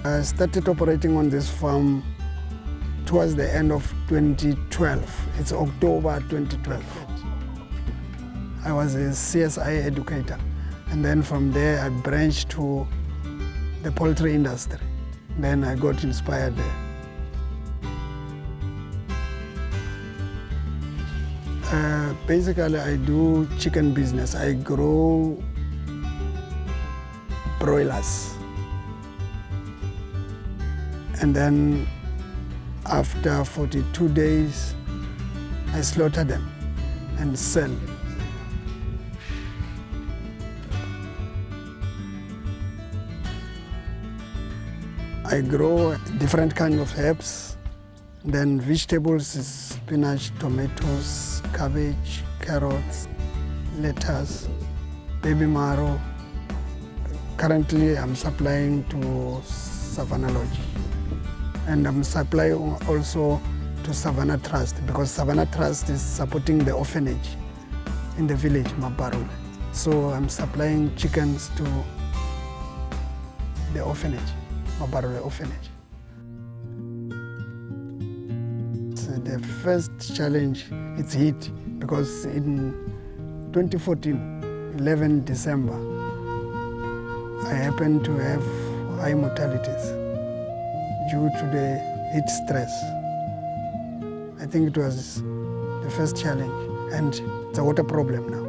I started operating on this farm towards the end of 2012. It's October 2012. I was a CSI educator, and then from there I branched to the poultry industry. Then I got inspired there. Basically, I do chicken business. I grow broilers. And then after 42 days, I slaughter them and sell. I grow different kinds of herbs. Then vegetables is spinach, tomatoes, cabbage, carrots, lettuce, baby marrow. Currently, I'm supplying to Savannah Lodge. And I'm supplying also to Savannah Trust, because Savannah Trust is supporting the orphanage in the village, Mabarule. So I'm supplying chickens to the orphanage, Mabarule orphanage. So the first challenge is heat, because in 2014, 11 December, I happened to have high mortalities due to the heat stress. I think it was the first challenge, and it's a water problem now,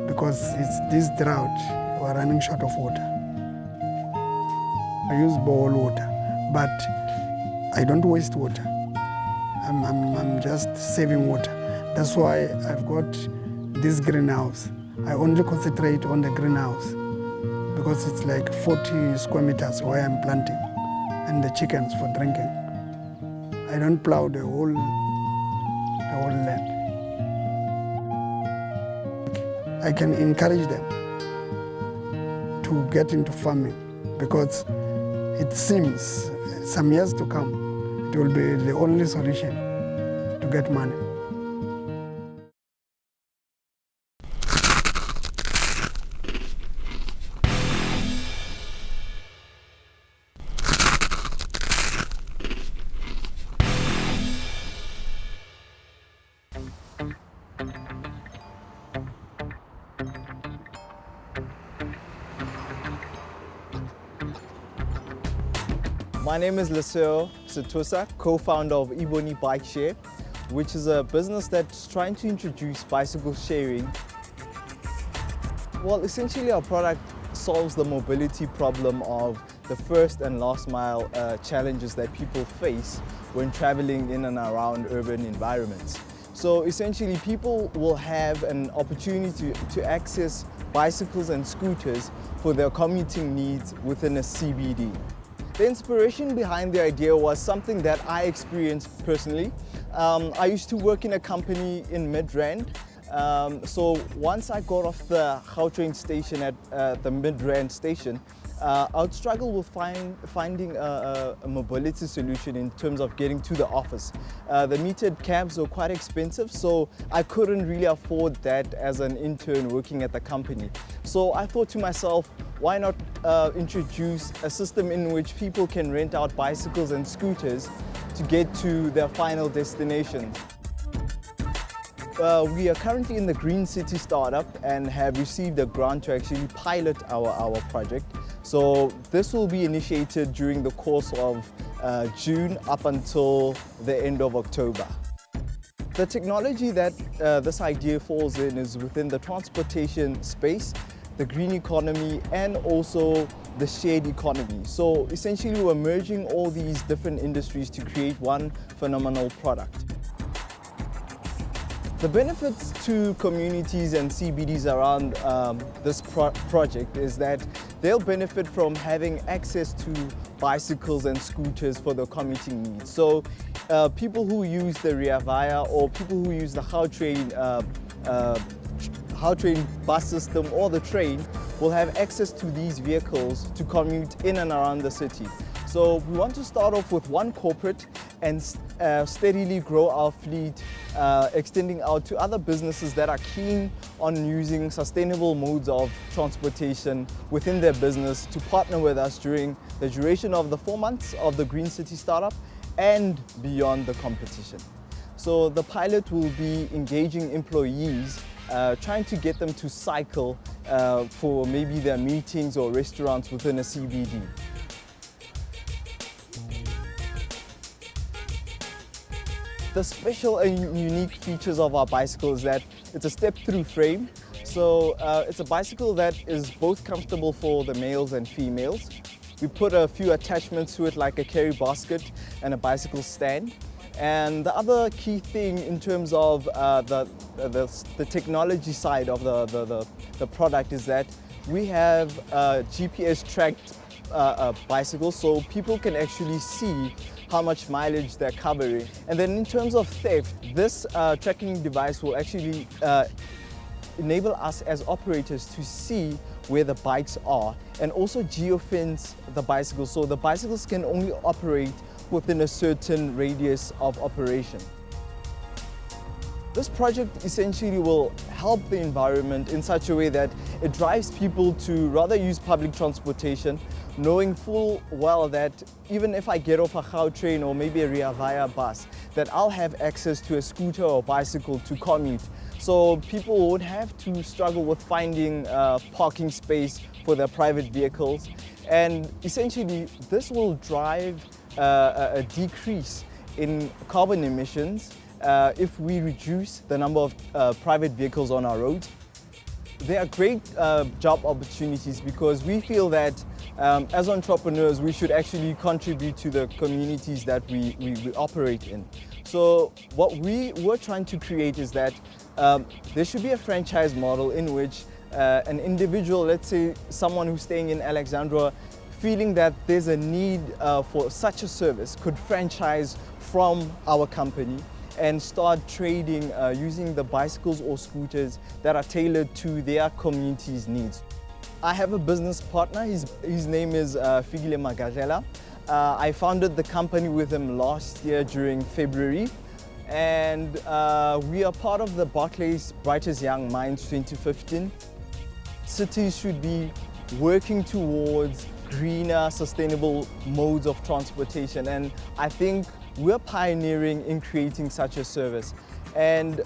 because it's this drought, we're running short of water. I use bowl water, but I don't waste water. I'm just saving water. That's why I've got this greenhouse. I only concentrate on the greenhouse, because it's like 40 square meters where I'm planting, and the chickens for drinking. I don't plow the whole land. I can encourage them to get into farming, because it seems some years to come, it will be the only solution to get money. My name is Leseo Setusa, co-founder of Iboni Bike Share, which is a business that's trying to introduce bicycle sharing. Well, essentially our product solves the mobility problem of the first and last mile challenges that people face when traveling in and around urban environments. So essentially people will have an opportunity to access bicycles and scooters for their commuting needs within a CBD. The inspiration behind the idea was something that I experienced personally. I used to work in a company in Midrand. So once I got off the Gautrain station at the Midrand station, I would struggle with finding a mobility solution in terms of getting to the office. The metered cabs were quite expensive, so I couldn't really afford that as an intern working at the company. So I thought to myself, why not introduce a system in which people can rent out bicycles and scooters to get to their final destination. We are currently in the Green City startup and have received a grant to actually pilot our project. So this will be initiated during the course of June up until the end of October. The technology that this idea falls in is within the transportation space, the green economy, and also the shared economy. So essentially we're merging all these different industries to create one phenomenal product. The benefits to communities and CBDs around this project is that they'll benefit from having access to bicycles and scooters for their commuting needs. So people who use the Rea Vaya or people who use the Gautrain bus system or the train will have access to these vehicles to commute in and around the city. So we want to start off with one corporate and steadily grow our fleet, extending out to other businesses that are keen on using sustainable modes of transportation within their business to partner with us during the duration of the 4 months of the Green City Startup and beyond the competition. So the pilot will be engaging employees, trying to get them to cycle for maybe their meetings or restaurants within a CBD. The special and unique features of our bicycle is that it's a step-through frame. So it's a bicycle that is both comfortable for the males and females. We put a few attachments to it like a carry basket and a bicycle stand. And the other key thing in terms of the technology side of the product is that we have GPS tracked bicycles, so people can actually see how much mileage they're covering. And then in terms of theft, this tracking device will actually enable us as operators to see where the bikes are and also geofence the bicycles, so the bicycles can only operate within a certain radius of operation. This project essentially will help the environment in such a way that it drives people to rather use public transportation, knowing full well that even if I get off a Gautrain or maybe a Rea Vaya bus, that I'll have access to a scooter or bicycle to commute. So people won't have to struggle with finding parking space for their private vehicles. And essentially, this will drive a decrease in carbon emissions if we reduce the number of private vehicles on our roads. They are great job opportunities because we feel that as entrepreneurs we should actually contribute to the communities that we operate in. So what we were trying to create is that there should be a franchise model in which an individual, let's say someone who's staying in Alexandra, feeling that there's a need for such a service, could franchise from our company and start trading using the bicycles or scooters that are tailored to their community's needs. I have a business partner, his name is Figile Magajela. I founded the company with him last year during February, and we are part of the Barclays Brightest Young Minds 2015. Cities should be working towards greener, sustainable modes of transportation, and I think we're pioneering in creating such a service. And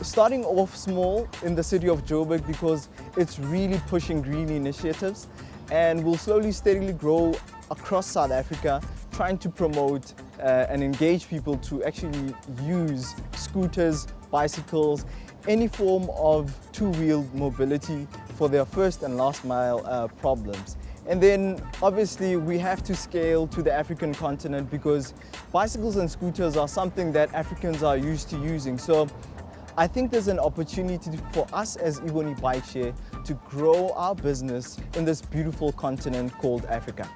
starting off small in the city of Joburg because it's really pushing green initiatives, and we'll slowly, steadily grow across South Africa, trying to promote and engage people to actually use scooters, bicycles, any form of two-wheeled mobility for their first and last mile problems. And then obviously we have to scale to the African continent because bicycles and scooters are something that Africans are used to using. So I think there's an opportunity for us as Iboni Bike Share to grow our business in this beautiful continent called Africa.